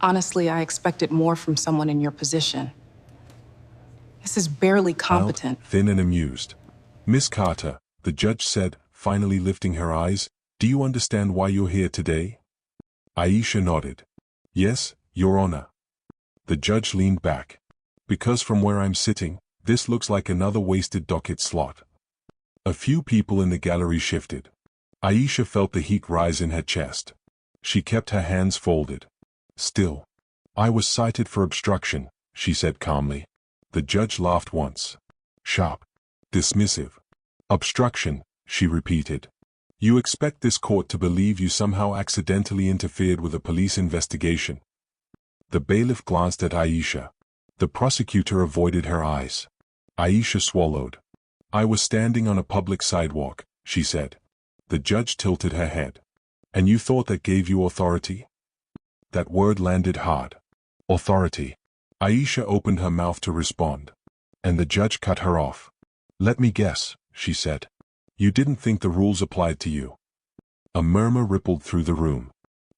Honestly, I expected more from someone in your position. This is barely competent. Thin and amused. Miss Carter, the judge said, finally lifting her eyes, do you understand why you're here today? Aisha nodded. Yes, Your Honor. The judge leaned back. Because from where I'm sitting, this looks like another wasted docket slot. A few people in the gallery shifted. Aisha felt the heat rise in her chest. She kept her hands folded. Still. I was cited for obstruction, she said calmly. The judge laughed once. Sharp. Dismissive. Obstruction, she repeated. You expect this court to believe you somehow accidentally interfered with a police investigation? The bailiff glanced at Aisha. The prosecutor avoided her eyes. Aisha swallowed. I was standing on a public sidewalk, she said. The judge tilted her head. And you thought that gave you authority? That word landed hard. Authority. Aisha opened her mouth to respond. And the judge cut her off. Let me guess, she said. You didn't think the rules applied to you. A murmur rippled through the room.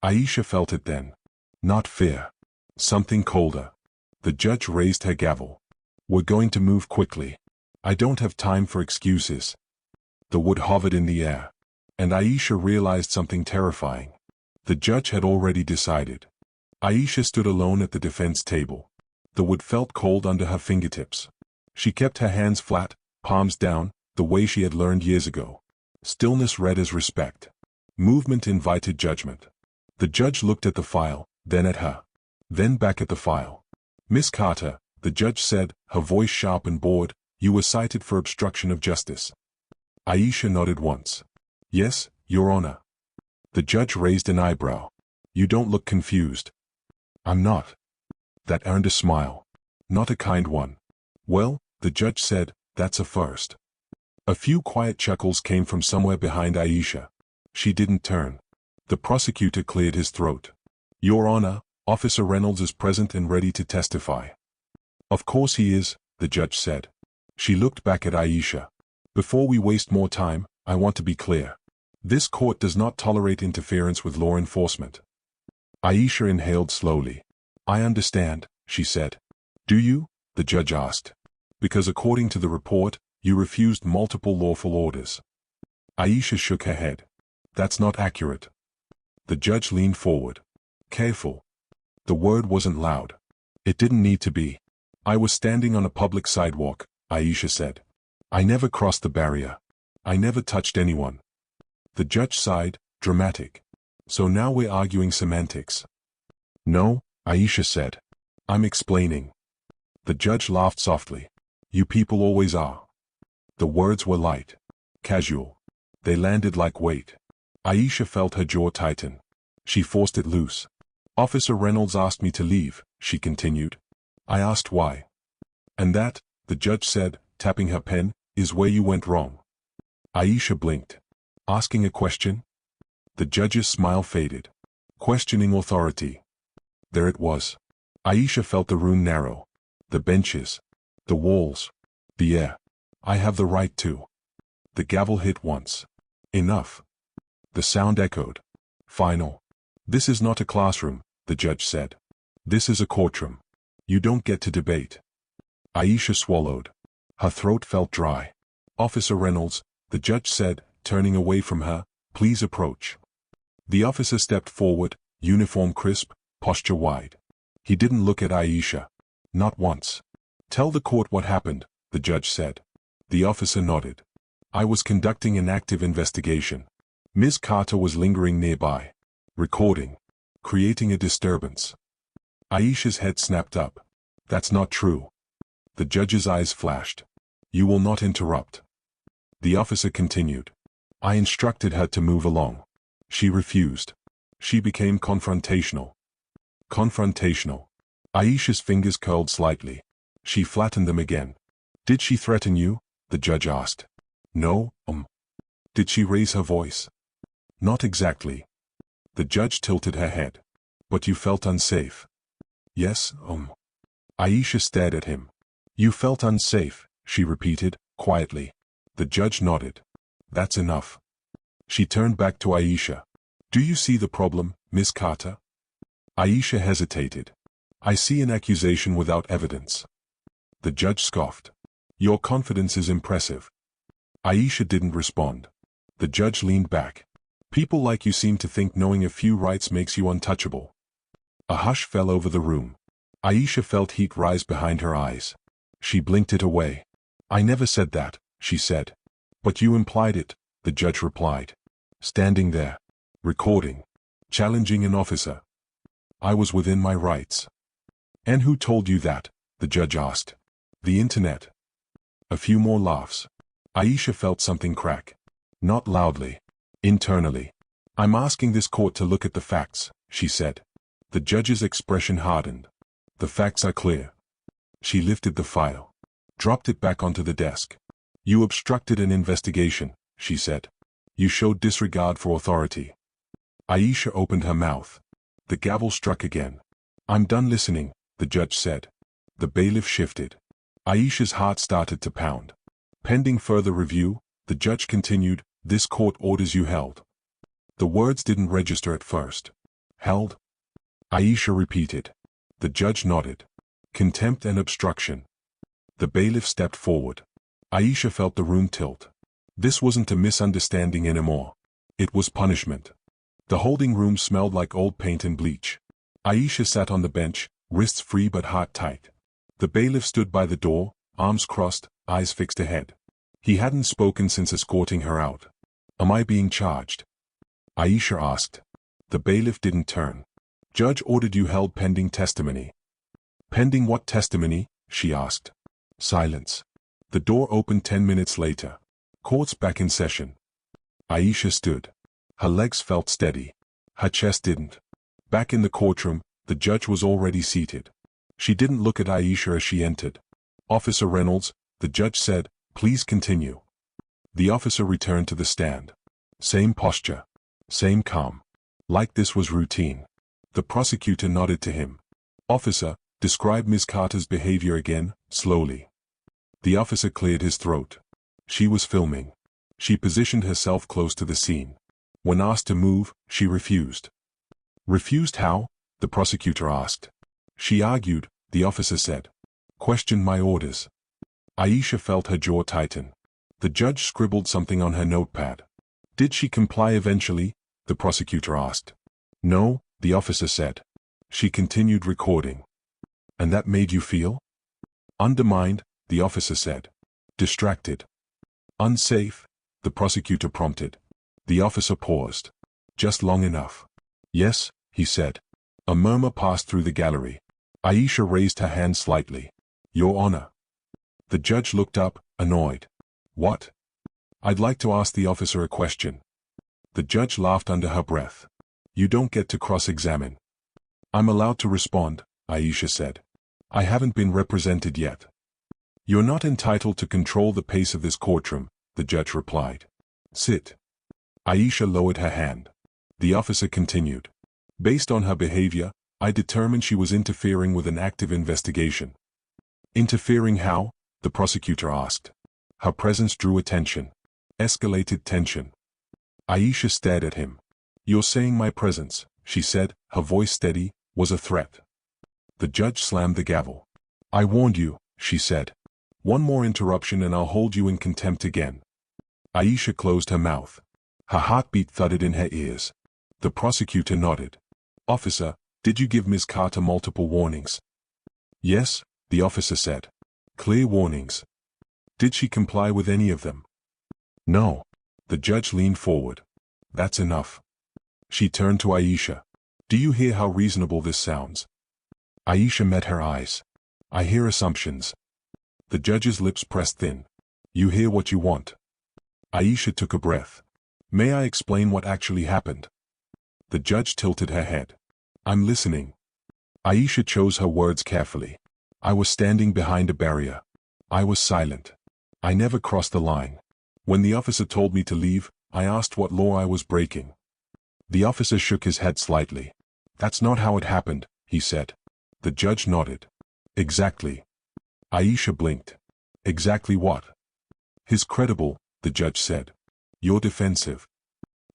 Aisha felt it then. Not fear. Something colder. The judge raised her gavel. We're going to move quickly. I don't have time for excuses. The wood hovered in the air. And Aisha realized something terrifying. The judge had already decided. Aisha stood alone at the defense table. The wood felt cold under her fingertips. She kept her hands flat, palms down, the way she had learned years ago. Stillness read as respect. Movement invited judgment. The judge looked at the file, then at her. Then back at the file. Miss Carter, the judge said, her voice sharp and bored, you were cited for obstruction of justice. Aisha nodded once. Yes, Your Honor. The judge raised an eyebrow. You don't look confused. I'm not. That earned a smile. Not a kind one. Well, the judge said, that's a first. A few quiet chuckles came from somewhere behind Aisha. She didn't turn. The prosecutor cleared his throat. Your Honor, Officer Reynolds is present and ready to testify. Of course he is, the judge said. She looked back at Aisha. Before we waste more time, I want to be clear. This court does not tolerate interference with law enforcement. Aisha inhaled slowly. I understand, she said. Do you? The judge asked. Because according to the report, you refused multiple lawful orders. Aisha shook her head. That's not accurate. The judge leaned forward. Careful. The word wasn't loud. It didn't need to be. I was standing on a public sidewalk, Aisha said. I never crossed the barrier. I never touched anyone. The judge sighed, dramatic. So now we're arguing semantics. No, Aisha said. I'm explaining. The judge laughed softly. You people always are. The words were light. Casual. They landed like weight. Aisha felt her jaw tighten. She forced it loose. Officer Reynolds asked me to leave, she continued. I asked why. And that, the judge said, tapping her pen, is where you went wrong. Aisha blinked. Asking a question? The judge's smile faded. Questioning authority. There it was. Aisha felt the room narrow. The benches. The walls. The air. I have the right to. The gavel hit once. Enough. The sound echoed. Final. This is not a classroom, the judge said. This is a courtroom. You don't get to debate. Aisha swallowed. Her throat felt dry. Officer Reynolds, the judge said, turning away from her, please approach. The officer stepped forward, uniform crisp, posture wide. He didn't look at Aisha. Not once. Tell the court what happened, the judge said. The officer nodded. I was conducting an active investigation. Ms. Carter was lingering nearby. Recording. Creating a disturbance. Aisha's head snapped up. That's not true. The judge's eyes flashed. You will not interrupt. The officer continued. I instructed her to move along. She refused. She became confrontational. Confrontational. Aisha's fingers curled slightly. She flattened them again. Did she threaten you? The judge asked. No, Did she raise her voice? Not exactly. The judge tilted her head. But you felt unsafe. Yes, Aisha stared at him. You felt unsafe, she repeated, quietly. The judge nodded. That's enough. She turned back to Aisha. Do you see the problem, Miss Carter? Aisha hesitated. I see an accusation without evidence. The judge scoffed. Your confidence is impressive. Aisha didn't respond. The judge leaned back. People like you seem to think knowing a few rights makes you untouchable. A hush fell over the room. Aisha felt heat rise behind her eyes. She blinked it away. I never said that, she said. But you implied it, the judge replied. Standing there, recording, challenging an officer. I was within my rights. And who told you that? The judge asked. The internet. A few more laughs. Aisha felt something crack. Not loudly. Internally. I'm asking this court to look at the facts, she said. The judge's expression hardened. The facts are clear. She lifted the file. Dropped it back onto the desk. You obstructed an investigation, she said. You showed disregard for authority. Aisha opened her mouth. The gavel struck again. I'm done listening, the judge said. The bailiff shifted. Aisha's heart started to pound. Pending further review, the judge continued, this court orders you held. The words didn't register at first. Held? Aisha repeated. The judge nodded. Contempt and obstruction. The bailiff stepped forward. Aisha felt the room tilt. This wasn't a misunderstanding anymore. It was punishment. The holding room smelled like old paint and bleach. Aisha sat on the bench, wrists free but heart tight. The bailiff stood by the door, arms crossed, eyes fixed ahead. He hadn't spoken since escorting her out. Am I being charged? Aisha asked. The bailiff didn't turn. Judge ordered you held pending testimony. Pending what testimony? She asked. Silence. The door opened 10 minutes later. Court's back in session. Aisha stood. Her legs felt steady. Her chest didn't. Back in the courtroom, the judge was already seated. She didn't look at Aisha as she entered. Officer Reynolds, the judge said, please continue. The officer returned to the stand. Same posture. Same calm. Like this was routine. The prosecutor nodded to him. Officer, describe Ms. Carter's behavior again, slowly. The officer cleared his throat. She was filming. She positioned herself close to the scene. When asked to move, she refused. Refused how? The prosecutor asked. She argued, the officer said. Questioned my orders. Aisha felt her jaw tighten. The judge scribbled something on her notepad. Did she comply eventually? The prosecutor asked. No, the officer said. She continued recording. And that made you feel? Undermined, the officer said. Distracted. Unsafe, the prosecutor prompted. The officer paused. Just long enough. Yes, he said. A murmur passed through the gallery. Aisha raised her hand slightly. Your Honor. The judge looked up, annoyed. What? I'd like to ask the officer a question. The judge laughed under her breath. You don't get to cross-examine. I'm allowed to respond, Aisha said. I haven't been represented yet. You're not entitled to control the pace of this courtroom, the judge replied. Sit. Aisha lowered her hand. The officer continued. Based on her behavior, I determined she was interfering with an active investigation. Interfering how? The prosecutor asked. Her presence drew attention. Escalated tension. Aisha stared at him. You're saying my presence, she said, her voice steady, was a threat. The judge slammed the gavel. I warned you, she said. One more interruption and I'll hold you in contempt again. Aisha closed her mouth. Her heartbeat thudded in her ears. The prosecutor nodded. Officer, did you give Ms. Carter multiple warnings? Yes, the officer said. Clear warnings. Did she comply with any of them? No. The judge leaned forward. That's enough. She turned to Aisha. Do you hear how reasonable this sounds? Aisha met her eyes. I hear assumptions. The judge's lips pressed thin. You hear what you want. Aisha took a breath. May I explain what actually happened? The judge tilted her head. I'm listening. Aisha chose her words carefully. I was standing behind a barrier. I was silent. I never crossed the line. When the officer told me to leave, I asked what law I was breaking. The officer shook his head slightly. That's not how it happened, he said. The judge nodded. Exactly. Aisha blinked. Exactly what? He's credible, the judge said. You're defensive.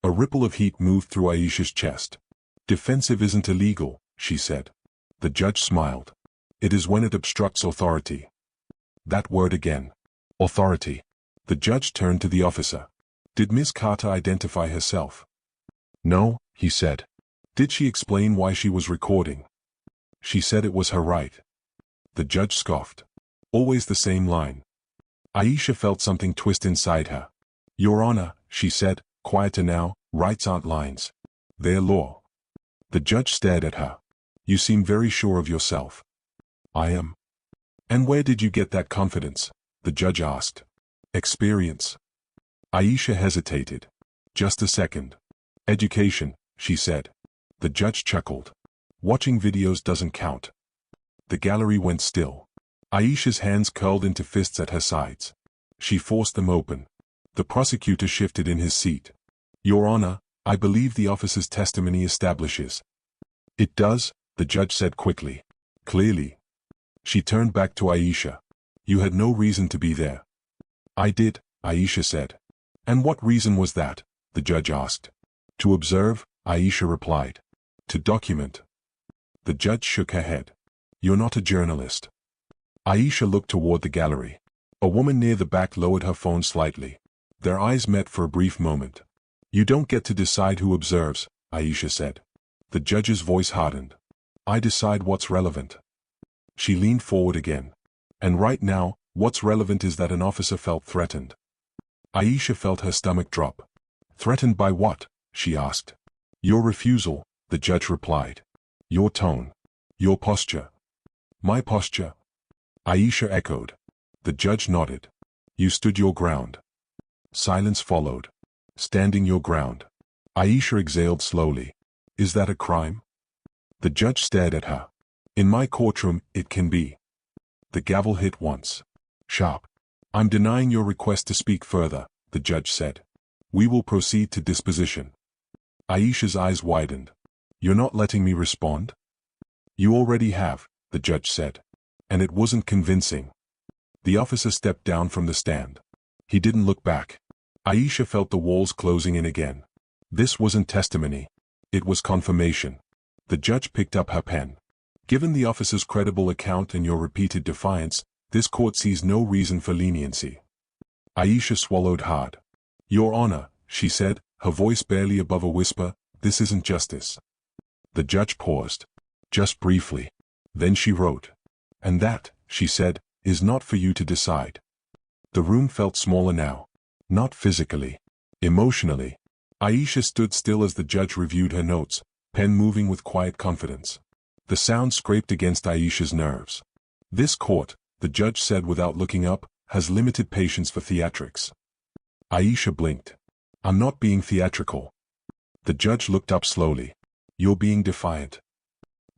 A ripple of heat moved through Aisha's chest. Defensive isn't illegal, she said. The judge smiled. It is when it obstructs authority. That word again. Authority. The judge turned to the officer. Did Miss Carter identify herself? No, he said. Did she explain why she was recording? She said it was her right. The judge scoffed. Always the same line. Aisha felt something twist inside her. Your Honor, she said, quieter now, rights aren't lines. They're law. The judge stared at her. You seem very sure of yourself. I am. And where did you get that confidence? The judge asked. Experience. Aisha hesitated. Just a second. Education, she said. The judge chuckled. Watching videos doesn't count. The gallery went still. Aisha's hands curled into fists at her sides. She forced them open. The prosecutor shifted in his seat. Your Honor, I believe the officer's testimony establishes. It does, the judge said quickly. Clearly. She turned back to Aisha. You had no reason to be there. I did, Aisha said. And what reason was that? The judge asked. To observe, Aisha replied. To document. The judge shook her head. You're not a journalist. Aisha looked toward the gallery. A woman near the back lowered her phone slightly. Their eyes met for a brief moment. You don't get to decide who observes, Aisha said. The judge's voice hardened. I decide what's relevant. She leaned forward again. And right now, what's relevant is that an officer felt threatened. Aisha felt her stomach drop. Threatened by what? She asked. Your refusal, the judge replied. Your tone. Your posture. My posture. Aisha echoed. The judge nodded. You stood your ground. Silence followed. Standing your ground. Aisha exhaled slowly. Is that a crime? The judge stared at her. In my courtroom, it can be. The gavel hit once. Sharp. I'm denying your request to speak further, the judge said. We will proceed to disposition. Aisha's eyes widened. You're not letting me respond? You already have, the judge said. And it wasn't convincing. The officer stepped down from the stand. He didn't look back. Aisha felt the walls closing in again. This wasn't testimony. It was confirmation. The judge picked up her pen. Given the officer's credible account and your repeated defiance, this court sees no reason for leniency. Aisha swallowed hard. Your Honor, she said, her voice barely above a whisper, this isn't justice. The judge paused. Just briefly. Then she wrote. And that, she said, is not for you to decide. The room felt smaller now. Not physically. Emotionally. Aisha stood still as the judge reviewed her notes, pen moving with quiet confidence. The sound scraped against Aisha's nerves. This court, the judge said without looking up, has limited patience for theatrics. Aisha blinked. I'm not being theatrical. The judge looked up slowly. You're being defiant.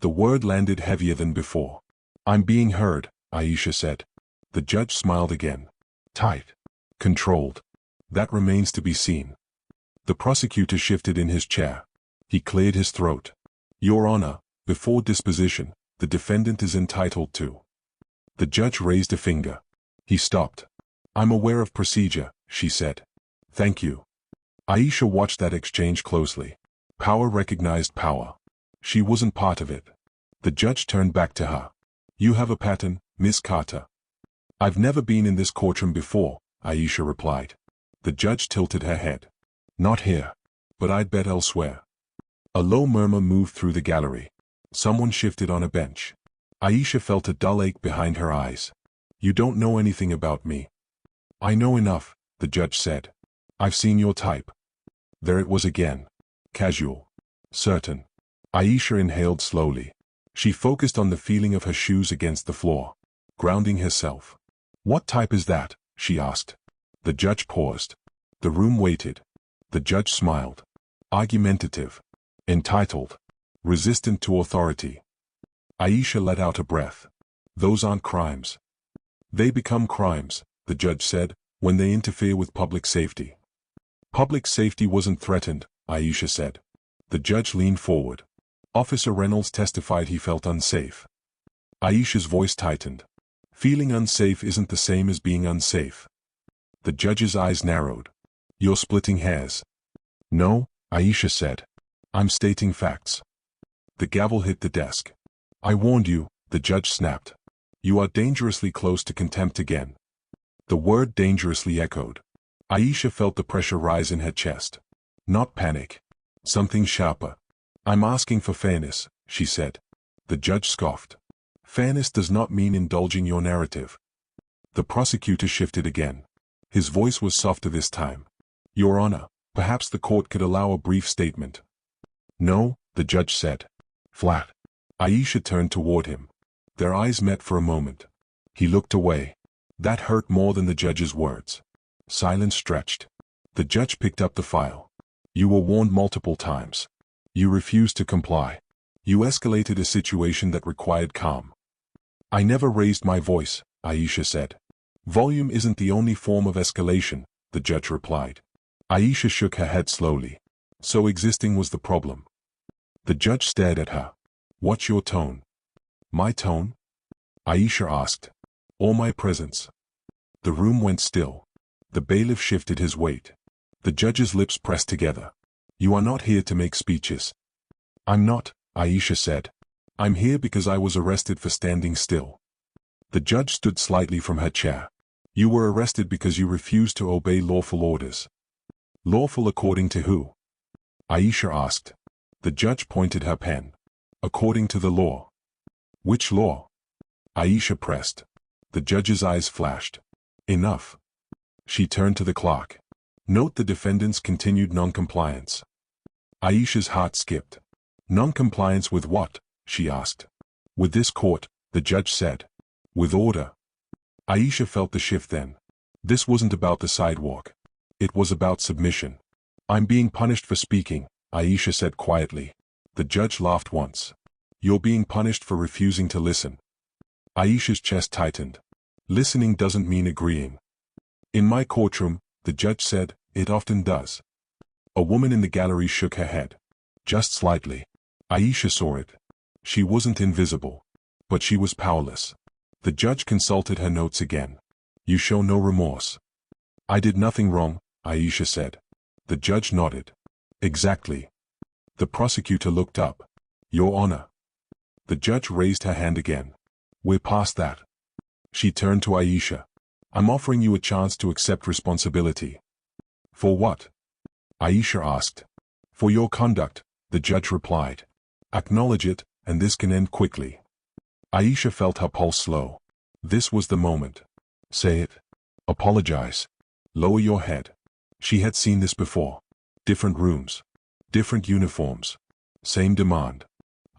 The word landed heavier than before. I'm being heard, Aisha said. The judge smiled again. Tight. Controlled. That remains to be seen. The prosecutor shifted in his chair. He cleared his throat. Your Honor, before disposition, the defendant is entitled to. The judge raised a finger. He stopped. I'm aware of procedure, she said. Thank you. Aisha watched that exchange closely. Power recognized power. She wasn't part of it. The judge turned back to her. You have a pattern, Miss Carter. I've never been in this courtroom before, Aisha replied. The judge tilted her head. Not here. But I'd bet elsewhere. A low murmur moved through the gallery. Someone shifted on a bench. Aisha felt a dull ache behind her eyes. You don't know anything about me. I know enough, the judge said. I've seen your type. There it was again. Casual. Certain. Aisha inhaled slowly. She focused on the feeling of her shoes against the floor. Grounding herself. What type is that? She asked. The judge paused. The room waited. The judge smiled. Argumentative. Entitled. Resistant to authority. Aisha let out a breath. Those aren't crimes. They become crimes, the judge said, when they interfere with public safety. Public safety wasn't threatened, Aisha said. The judge leaned forward. Officer Reynolds testified he felt unsafe. Aisha's voice tightened. Feeling unsafe isn't the same as being unsafe. The judge's eyes narrowed. You're splitting hairs. No, Aisha said. I'm stating facts. The gavel hit the desk. I warned you, the judge snapped. You are dangerously close to contempt again. The word dangerously echoed. Aisha felt the pressure rise in her chest. Not panic. Something sharper. I'm asking for fairness, she said. The judge scoffed. Fairness does not mean indulging your narrative. The prosecutor shifted again. His voice was softer this time. Your Honor, perhaps the court could allow a brief statement. No, the judge said. Flat. Aisha turned toward him. Their eyes met for a moment. He looked away. That hurt more than the judge's words. Silence stretched. The judge picked up the file. You were warned multiple times. You refused to comply. You escalated a situation that required calm. I never raised my voice, Aisha said. Volume isn't the only form of escalation, the judge replied. Aisha shook her head slowly. So existing was the problem. The judge stared at her. What's your tone? My tone? Aisha asked. Or my presence? The room went still. The bailiff shifted his weight. The judge's lips pressed together. You are not here to make speeches. I'm not, Aisha said. I'm here because I was arrested for standing still. The judge stood slightly from her chair. You were arrested because you refused to obey lawful orders. Lawful according to who? Aisha asked. The judge pointed her pen. According to the law. Which law? Aisha pressed. The judge's eyes flashed. Enough. She turned to the clerk. Note the defendant's continued noncompliance. Aisha's heart skipped. Noncompliance with what? She asked. With this court, the judge said. With order. Aisha felt the shift then. This wasn't about the sidewalk. It was about submission. I'm being punished for speaking, Aisha said quietly. The judge laughed once. You're being punished for refusing to listen. Aisha's chest tightened. Listening doesn't mean agreeing. In my courtroom, the judge said, it often does. A woman in the gallery shook her head. Just slightly. Aisha saw it. She wasn't invisible. But she was powerless. The judge consulted her notes again. You show no remorse. I did nothing wrong, Aisha said. The judge nodded. Exactly. The prosecutor looked up. Your Honor. The judge raised her hand again. We're past that. She turned to Aisha. I'm offering you a chance to accept responsibility. For what? Aisha asked. For your conduct, the judge replied. Acknowledge it, and this can end quickly. Aisha felt her pulse slow. This was the moment. Say it. Apologize. Lower your head. She had seen this before. Different rooms. Different uniforms. Same demand.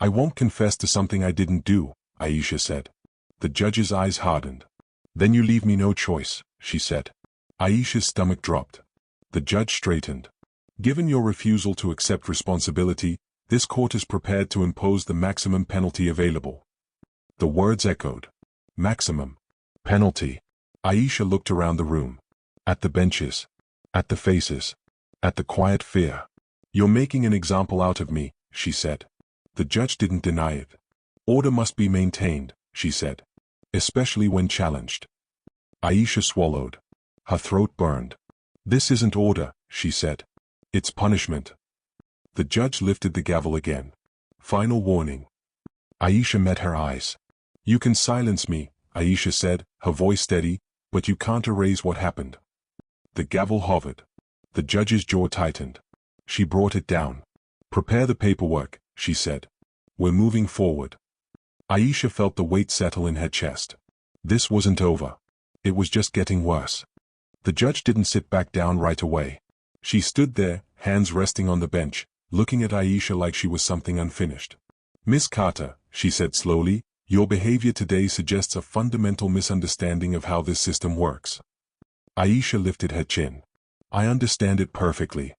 I won't confess to something I didn't do, Aisha said. The judge's eyes hardened. Then you leave me no choice, she said. Aisha's stomach dropped. The judge straightened. Given your refusal to accept responsibility, this court is prepared to impose the maximum penalty available. The words echoed. Maximum. Penalty. Aisha looked around the room. At the benches. At the faces. At the quiet fear. You're making an example out of me, she said. The judge didn't deny it. Order must be maintained, she said. Especially when challenged. Aisha swallowed. Her throat burned. This isn't order, she said. It's punishment. The judge lifted the gavel again. Final warning. Aisha met her eyes. You can silence me, Aisha said, her voice steady, but you can't erase what happened. The gavel hovered. The judge's jaw tightened. She brought it down. Prepare the paperwork, she said. We're moving forward. Aisha felt the weight settle in her chest. This wasn't over. It was just getting worse. The judge didn't sit back down right away. She stood there, hands resting on the bench, looking at Aisha like she was something unfinished. Miss Carter, she said slowly, your behavior today suggests a fundamental misunderstanding of how this system works. Aisha lifted her chin. I understand it perfectly.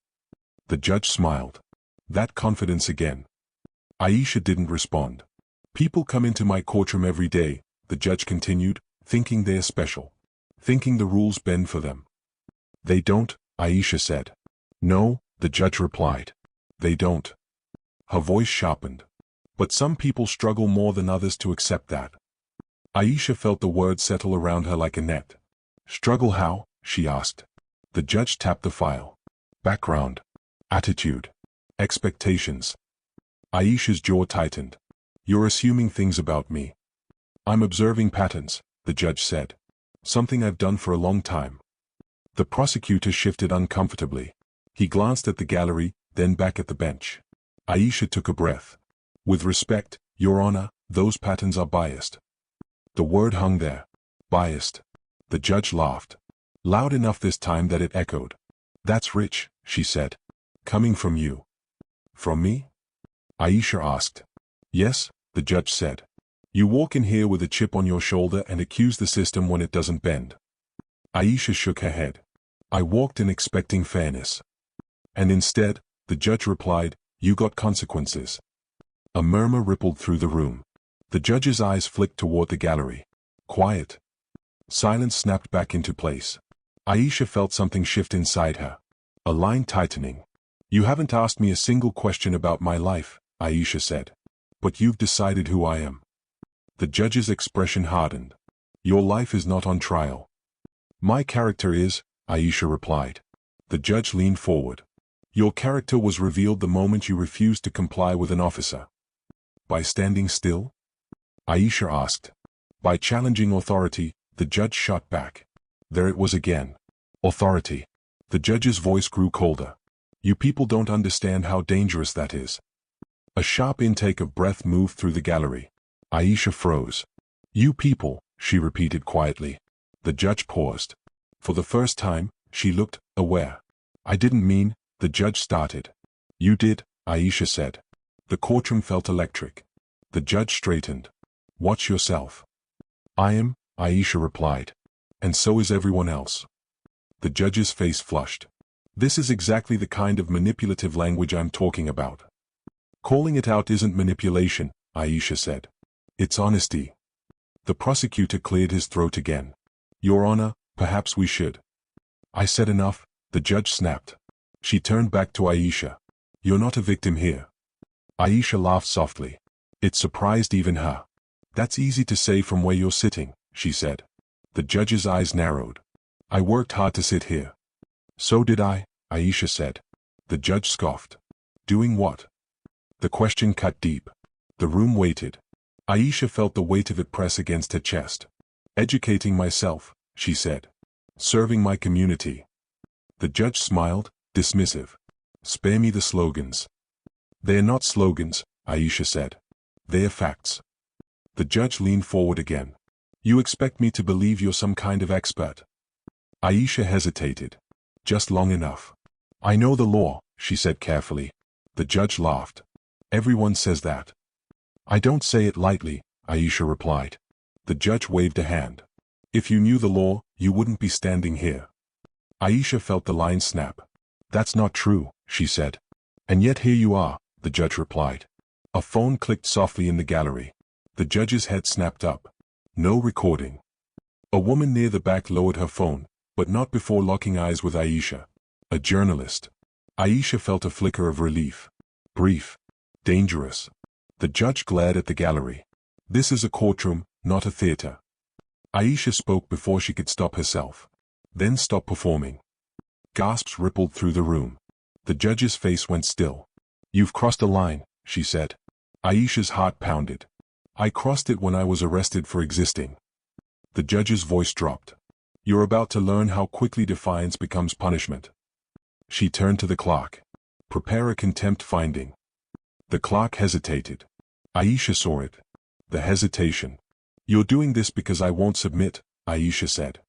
The judge smiled. That confidence again. Aisha didn't respond. People come into my courtroom every day, the judge continued, thinking they're special. Thinking the rules bend for them. They don't, Aisha said. No, the judge replied. They don't. Her voice sharpened. But some people struggle more than others to accept that. Aisha felt the words settle around her like a net. Struggle how? She asked. The judge tapped the file. Background. Attitude. Expectations. Aisha's jaw tightened. You're assuming things about me. I'm observing patterns, the judge said. Something I've done for a long time. The prosecutor shifted uncomfortably. He glanced at the gallery, then back at the bench. Aisha took a breath. With respect, Your Honor, those patterns are biased. The word hung there. Biased. The judge laughed. Loud enough this time that it echoed. That's rich, she said. Coming from you. From me? Aisha asked. Yes, the judge said. You walk in here with a chip on your shoulder and accuse the system when it doesn't bend. Aisha shook her head. I walked in expecting fairness. And instead, the judge replied, you got consequences. A murmur rippled through the room. The judge's eyes flicked toward the gallery. Quiet. Silence snapped back into place. Aisha felt something shift inside her. A line tightening. You haven't asked me a single question about my life, Aisha said. But you've decided who I am. The judge's expression hardened. Your life is not on trial. My character is, Aisha replied. The judge leaned forward. Your character was revealed the moment you refused to comply with an officer. By standing still? Aisha asked. By challenging authority, the judge shot back. There it was again. Authority. The judge's voice grew colder. You people don't understand how dangerous that is. A sharp intake of breath moved through the gallery. Aisha froze. You people, she repeated quietly. The judge paused. For the first time, she looked aware. I didn't mean, the judge started. You did, Aisha said. The courtroom felt electric. The judge straightened. Watch yourself. I am, Aisha replied. And so is everyone else. The judge's face flushed. This is exactly the kind of manipulative language I'm talking about. Calling it out isn't manipulation, Aisha said. It's honesty. The prosecutor cleared his throat again. Your Honor, perhaps we should. I said enough, the judge snapped. She turned back to Aisha. You're not a victim here. Aisha laughed softly. It surprised even her. That's easy to say from where you're sitting, she said. The judge's eyes narrowed. I worked hard to sit here. So did I, Aisha said. The judge scoffed. Doing what? The question cut deep. The room waited. Aisha felt the weight of it press against her chest. Educating myself, she said. Serving my community. The judge smiled, dismissive. Spare me the slogans. They're not slogans, Aisha said. They're facts. The judge leaned forward again. You expect me to believe you're some kind of expert? Aisha hesitated. Just long enough. I know the law, she said carefully. The judge laughed. Everyone says that. I don't say it lightly, Aisha replied. The judge waved a hand. If you knew the law, you wouldn't be standing here. Aisha felt the line snap. That's not true, she said. And yet here you are, the judge replied. A phone clicked softly in the gallery. The judge's head snapped up. No recording. A woman near the back lowered her phone, but not before locking eyes with Aisha. A journalist. Aisha felt a flicker of relief. Brief. Dangerous. The judge glared at the gallery. This is a courtroom, not a theater. Aisha spoke before she could stop herself. Then stopped performing. Gasps rippled through the room. The judge's face went still. You've crossed a line, she said. Aisha's heart pounded. I crossed it when I was arrested for existing. The judge's voice dropped. You're about to learn how quickly defiance becomes punishment. She turned to the clerk. Prepare a contempt finding. The clerk hesitated. Aisha saw it. The hesitation. You're doing this because I won't submit, Aisha said.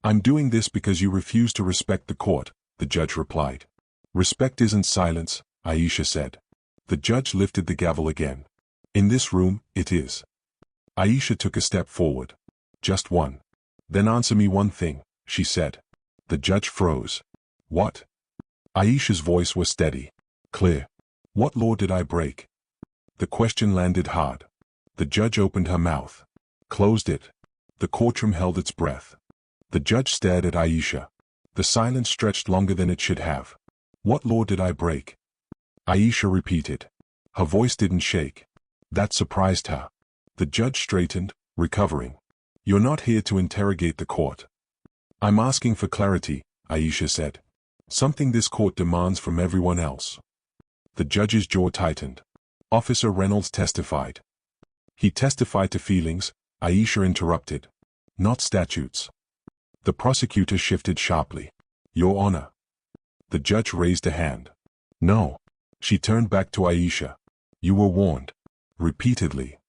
I'm doing this because you refuse to respect the court, the judge replied. Respect isn't silence, Aisha said. The judge lifted the gavel again. In this room, it is. Aisha took a step forward. Just one. Then answer me one thing, she said. The judge froze. What? Aisha's voice was steady. Clear. What law did I break? The question landed hard. The judge opened her mouth. Closed it. The courtroom held its breath. The judge stared at Aisha. The silence stretched longer than it should have. What law did I break? Aisha repeated. Her voice didn't shake. That surprised her. The judge straightened, recovering. You're not here to interrogate the court. I'm asking for clarity, Aisha said. Something this court demands from everyone else. The judge's jaw tightened. Officer Reynolds testified. He testified to feelings, Aisha interrupted. Not statutes. The prosecutor shifted sharply. Your Honor. The judge raised a hand. No. She turned back to Aisha. You were warned. Repeatedly.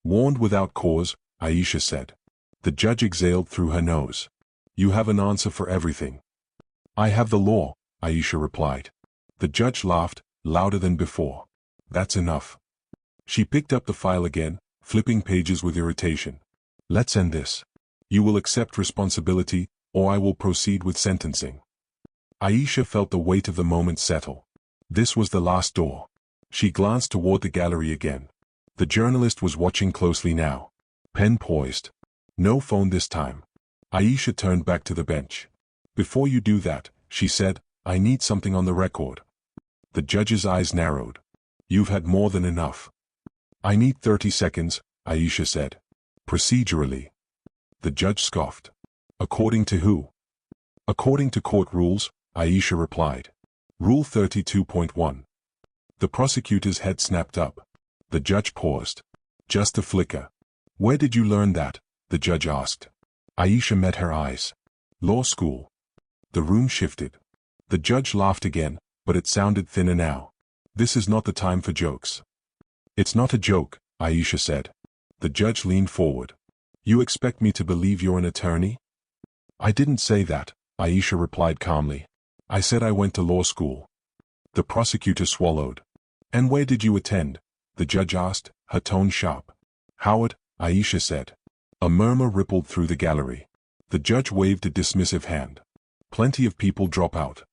Warned without cause, Aisha said. The judge exhaled through her nose. You have an answer for everything. I have the law, Aisha replied. The judge laughed, louder than before. That's enough. She picked up the file again, flipping pages with irritation. Let's end this. You will accept responsibility, or I will proceed with sentencing. Aisha felt the weight of the moment settle. This was the last door. She glanced toward the gallery again. The journalist was watching closely now. Pen poised. No phone this time. Aisha turned back to the bench. Before you do that, she said, I need something on the record. The judge's eyes narrowed. You've had more than enough. I need 30 seconds, Aisha said. Procedurally. The judge scoffed. According to who? According to court rules, Aisha replied. Rule 32.1. The prosecutor's head snapped up. The judge paused. Just a flicker. Where did you learn that? The judge asked. Aisha met her eyes. Law school. The room shifted. The judge laughed again, but it sounded thinner now. This is not the time for jokes. It's not a joke, Aisha said. The judge leaned forward. You expect me to believe you're an attorney? I didn't say that, Aisha replied calmly. I said I went to law school. The prosecutor swallowed. And where did you attend? The judge asked, her tone sharp. Howard, Aisha said. A murmur rippled through the gallery. The judge waved a dismissive hand. Plenty of people drop out.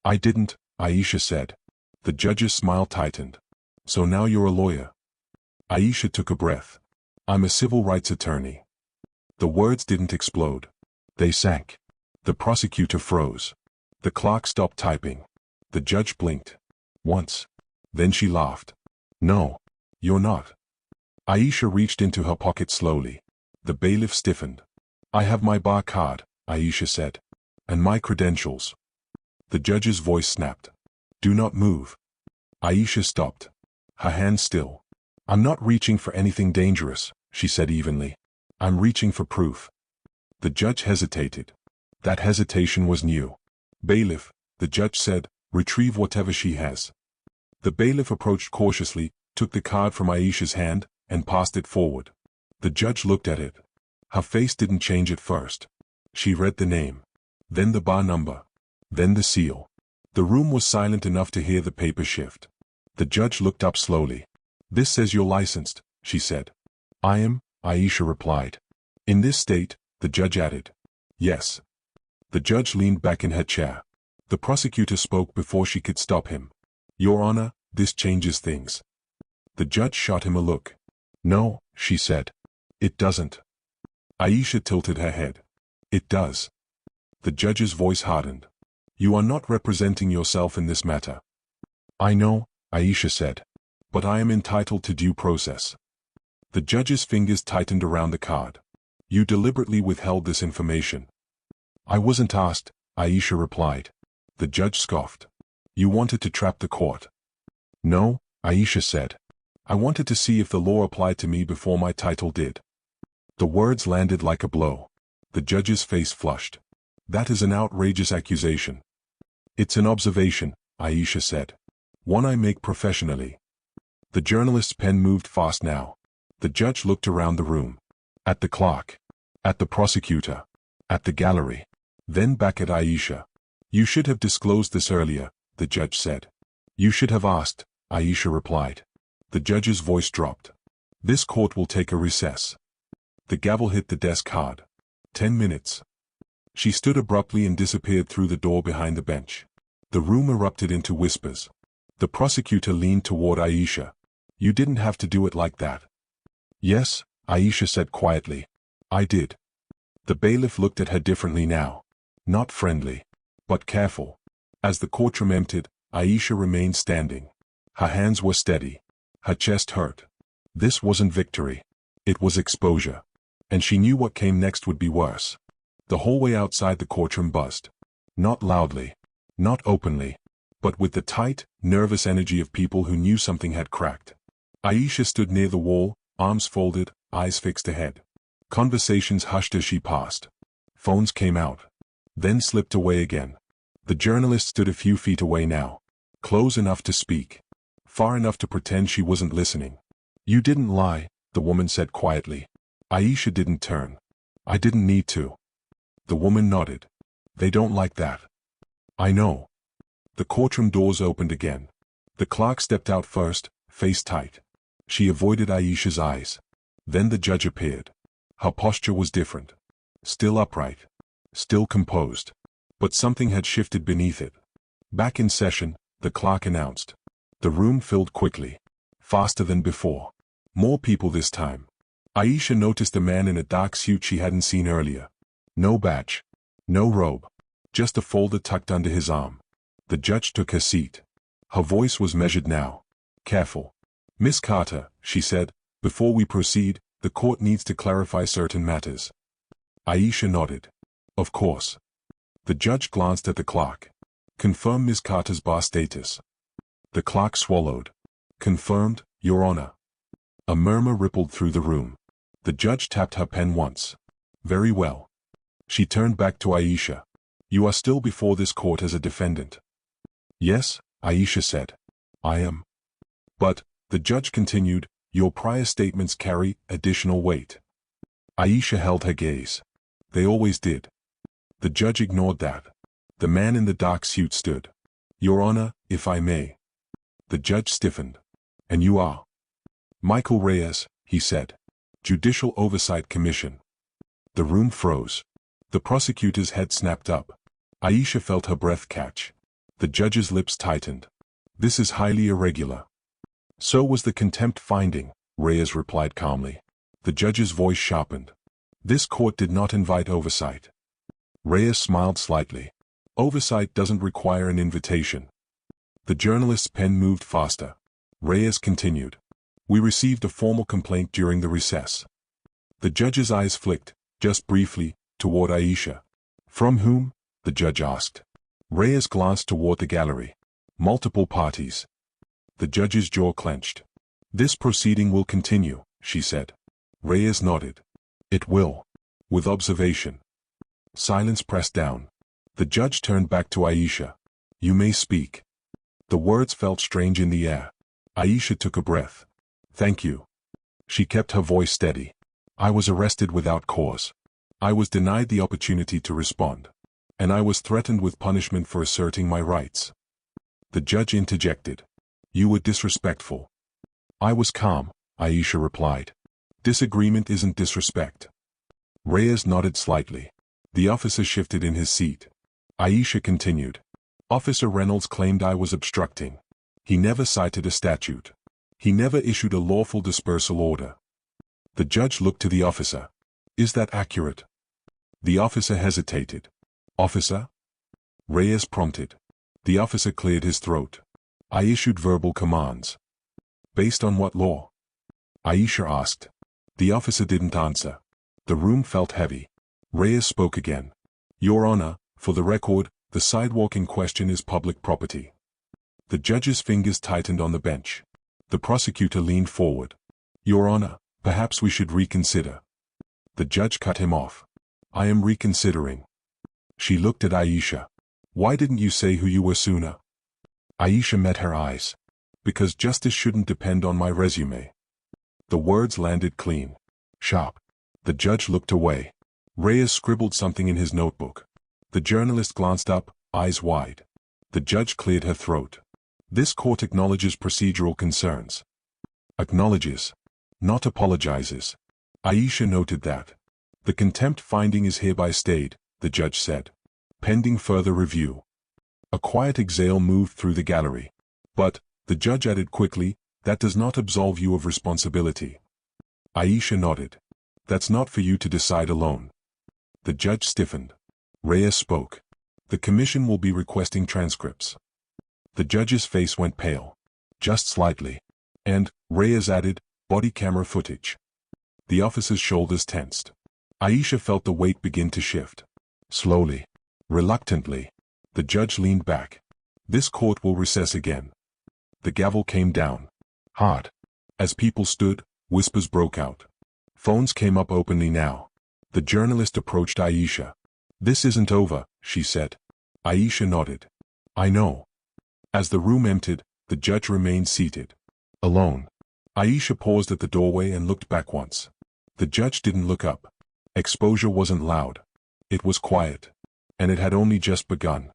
I didn't, Aisha said. The judge's smile tightened. So now you're a lawyer. Aisha took a breath. I'm a civil rights attorney. The words didn't explode. They sank. The prosecutor froze. The clerk stopped typing. The judge blinked. Once. Then she laughed. No. You're not. Aisha reached into her pocket slowly. The bailiff stiffened. I have my bar card, Aisha said. And my credentials. The judge's voice snapped. Do not move. Aisha stopped. Her hands still. I'm not reaching for anything dangerous, she said evenly. I'm reaching for proof. The judge hesitated. That hesitation was new. Bailiff, the judge said, retrieve whatever she has. The bailiff approached cautiously, took the card from Aisha's hand, and passed it forward. The judge looked at it. Her face didn't change at first. She read the name. Then the bar number. Then the seal. The room was silent enough to hear the paper shift. The judge looked up slowly. This says you're licensed, she said. I am, Aisha replied. In this state, the judge added. Yes. The judge leaned back in her chair. The prosecutor spoke before she could stop him. Your Honor, this changes things. The judge shot him a look. No, she said. It doesn't. Aisha tilted her head. It does. The judge's voice hardened. You are not representing yourself in this matter. I know, Aisha said. But I am entitled to due process. The judge's fingers tightened around the card. You deliberately withheld this information. I wasn't asked, Aisha replied. The judge scoffed. You wanted to trap the court. No, Aisha said. I wanted to see if the law applied to me before my title did. The words landed like a blow. The judge's face flushed. That is an outrageous accusation. It's an observation, Aisha said. One I make professionally. The journalist's pen moved fast now. The judge looked around the room. At the clerk. At the prosecutor. At the gallery. Then back at Aisha. You should have disclosed this earlier, the judge said. You should have asked, Aisha replied. The judge's voice dropped. This court will take a recess. The gavel hit the desk hard. 10 minutes. She stood abruptly and disappeared through the door behind the bench. The room erupted into whispers. The prosecutor leaned toward Aisha. You didn't have to do it like that. Yes, Aisha said quietly. I did. The bailiff looked at her differently now. Not friendly, but careful. As the courtroom emptied, Aisha remained standing. Her hands were steady. Her chest hurt. This wasn't victory. It was exposure. And she knew what came next would be worse. The hallway outside the courtroom buzzed. Not loudly. Not openly. But with the tight, nervous energy of people who knew something had cracked. Aisha stood near the wall, arms folded, eyes fixed ahead. Conversations hushed as she passed. Phones came out, then slipped away again. The journalist stood a few feet away now. Close enough to speak. Far enough to pretend she wasn't listening. "You didn't lie," the woman said quietly. Aisha didn't turn. "I didn't need to." The woman nodded. "They don't like that." "I know." The courtroom doors opened again. The clerk stepped out first, face tight. She avoided Aisha's eyes. Then the judge appeared. Her posture was different. Still upright. Still composed. But something had shifted beneath it. "Back in session," the clerk announced. The room filled quickly. Faster than before. More people this time. Aisha noticed a man in a dark suit she hadn't seen earlier. No badge. No robe. Just a folder tucked under his arm. The judge took her seat. Her voice was measured now. Careful. "Miss Carter," she said, "before we proceed, the court needs to clarify certain matters." Aisha nodded. "Of course." The judge glanced at the clerk. "Confirm Miss Carter's bar status." The clerk swallowed. "Confirmed, Your Honor." A murmur rippled through the room. The judge tapped her pen once. "Very well." She turned back to Aisha. "You are still before this court as a defendant." "Yes," Aisha said. "I am." "But," the judge continued, "your prior statements carry additional weight." Aisha held her gaze. "They always did." The judge ignored that. The man in the dark suit stood. "Your Honor, if I may." The judge stiffened. "And you are?" "Michael Reyes," he said. "Judicial Oversight Commission." The room froze. The prosecutor's head snapped up. Aisha felt her breath catch. The judge's lips tightened. "This is highly irregular." "So was the contempt finding," Reyes replied calmly. The judge's voice sharpened. "This court did not invite oversight." Reyes smiled slightly. "Oversight doesn't require an invitation." The journalist's pen moved faster. Reyes continued. "We received a formal complaint during the recess." The judge's eyes flicked, just briefly, toward Aisha. "From whom?" the judge asked. Reyes glanced toward the gallery. "Multiple parties." The judge's jaw clenched. "This proceeding will continue," she said. Reyes nodded. "It will." With observation. Silence pressed down. The judge turned back to Aisha. "You may speak." The words felt strange in the air. Aisha took a breath. "Thank you." She kept her voice steady. "I was arrested without cause. I was denied the opportunity to respond. And I was threatened with punishment for asserting my rights." The judge interjected. "You were disrespectful." "I was calm," Aisha replied. "Disagreement isn't disrespect." Reyes nodded slightly. The officer shifted in his seat. Aisha continued. "Officer Reynolds claimed I was obstructing. He never cited a statute. He never issued a lawful dispersal order." The judge looked to the officer. "Is that accurate?" The officer hesitated. "Officer?" Reyes prompted. The officer cleared his throat. "I issued verbal commands." "Based on what law?" Aisha asked. The officer didn't answer. The room felt heavy. Reyes spoke again. "Your Honor, for the record, the sidewalk in question is public property." The judge's fingers tightened on the bench. The prosecutor leaned forward. "Your Honor, perhaps we should reconsider." The judge cut him off. "I am reconsidering." She looked at Aisha. "Why didn't you say who you were sooner?" Aisha met her eyes. "Because justice shouldn't depend on my resume." The words landed clean. Sharp. The judge looked away. Reyes scribbled something in his notebook. The journalist glanced up, eyes wide. The judge cleared her throat. "This court acknowledges procedural concerns." Acknowledges. Not apologizes. Aisha noted that. "The contempt finding is hereby stayed," the judge said. "Pending further review." A quiet exhale moved through the gallery. "But," the judge added quickly, "that does not absolve you of responsibility." Aisha nodded. "That's not for you to decide alone." The judge stiffened. Reyes spoke. "The commission will be requesting transcripts." The judge's face went pale. Just slightly. "And," Reyes added, "body camera footage." The officer's shoulders tensed. Aisha felt the weight begin to shift. Slowly. Reluctantly. The judge leaned back. "This court will recess again." The gavel came down. Hard. As people stood, whispers broke out. Phones came up openly now. The journalist approached Aisha. "This isn't over," she said. Aisha nodded. "I know." As the room emptied, the judge remained seated. Alone. Aisha paused at the doorway and looked back once. The judge didn't look up. Exposure wasn't loud. It was quiet. And it had only just begun.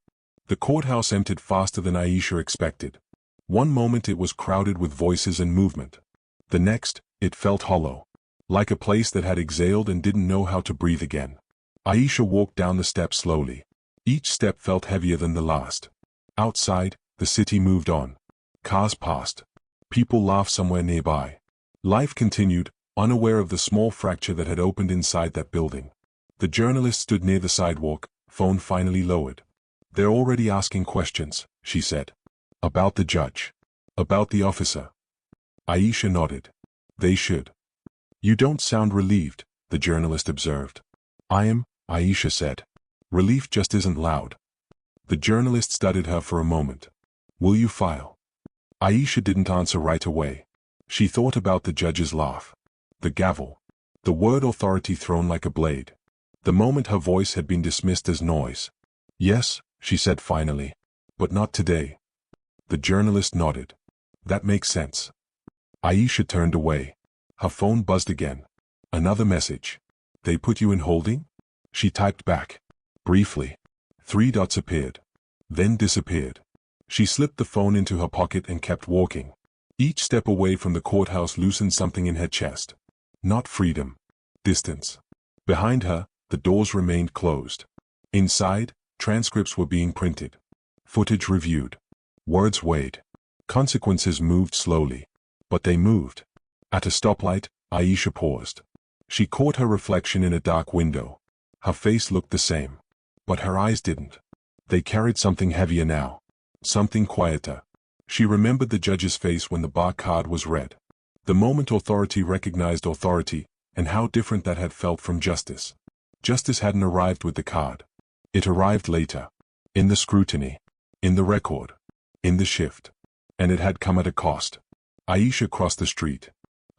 The courthouse emptied faster than Aisha expected. One moment it was crowded with voices and movement. The next, it felt hollow. Like a place that had exhaled and didn't know how to breathe again. Aisha walked down the steps slowly. Each step felt heavier than the last. Outside, the city moved on. Cars passed. People laughed somewhere nearby. Life continued, unaware of the small fracture that had opened inside that building. The journalist stood near the sidewalk, phone finally lowered. "They're already asking questions," she said. "About the judge. About the officer." Aisha nodded. "They should." "You don't sound relieved," the journalist observed. "I am," Aisha said. "Relief just isn't loud." The journalist studied her for a moment. "Will you file?" Aisha didn't answer right away. She thought about the judge's laugh. The gavel. The word authority thrown like a blade. The moment her voice had been dismissed as noise. "Yes," she said finally. "But not today." The journalist nodded. "That makes sense." Aisha turned away. Her phone buzzed again. Another message. "They put you in holding?" She typed back. Briefly. 3 dots appeared. Then disappeared. She slipped the phone into her pocket and kept walking. Each step away from the courthouse loosened something in her chest. Not freedom. Distance. Behind her, the doors remained closed. Inside, transcripts were being printed. Footage reviewed. Words weighed. Consequences moved slowly. But they moved. At a stoplight, Aisha paused. She caught her reflection in a dark window. Her face looked the same. But her eyes didn't. They carried something heavier now. Something quieter. She remembered the judge's face when the bar card was read. The moment authority recognized authority, and how different that had felt from justice. Justice hadn't arrived with the card. It arrived later. In the scrutiny. In the record. In the shift. And it had come at a cost. Aisha crossed the street.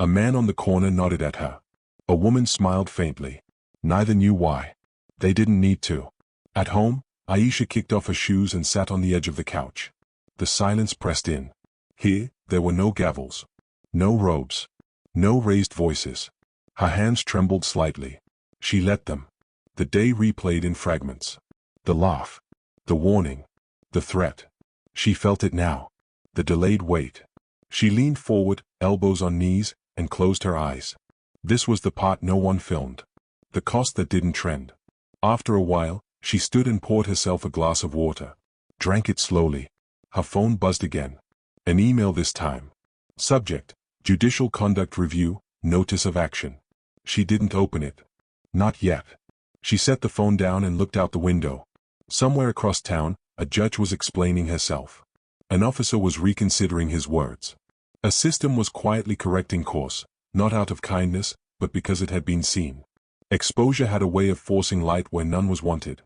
A man on the corner nodded at her. A woman smiled faintly. Neither knew why. They didn't need to. At home, Aisha kicked off her shoes and sat on the edge of the couch. The silence pressed in. Here, there were no gavels. No robes. No raised voices. Her hands trembled slightly. She let them. The day replayed in fragments. The laugh. The warning. The threat. She felt it now. The delayed wait. She leaned forward, elbows on knees, and closed her eyes. This was the part no one filmed. The cost that didn't trend. After a while, she stood and poured herself a glass of water. Drank it slowly. Her phone buzzed again. An email this time. Subject: Judicial Conduct Review, Notice of Action. She didn't open it. Not yet. She set the phone down and looked out the window. Somewhere across town, a judge was explaining herself. An officer was reconsidering his words. A system was quietly correcting course, not out of kindness, but because it had been seen. Exposure had a way of forcing light where none was wanted.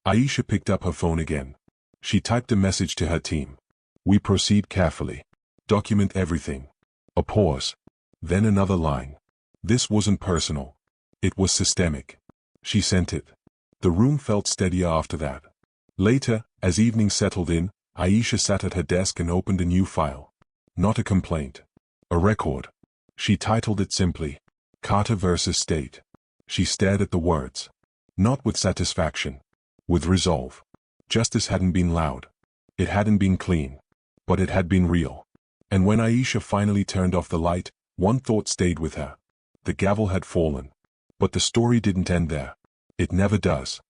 Aisha picked up her phone again. She typed a message to her team. We proceed carefully. Document everything. A pause. Then another line. This wasn't personal. It was systemic. She sent it. The room felt steadier after that. Later, as evening settled in, Aisha sat at her desk and opened a new file. Not a complaint. A record. She titled it simply, Carter vs. State. She stared at the words. Not with satisfaction. With resolve. Justice hadn't been loud. It hadn't been clean. But it had been real. And when Aisha finally turned off the light, one thought stayed with her. The gavel had fallen. But the story didn't end there. It never does.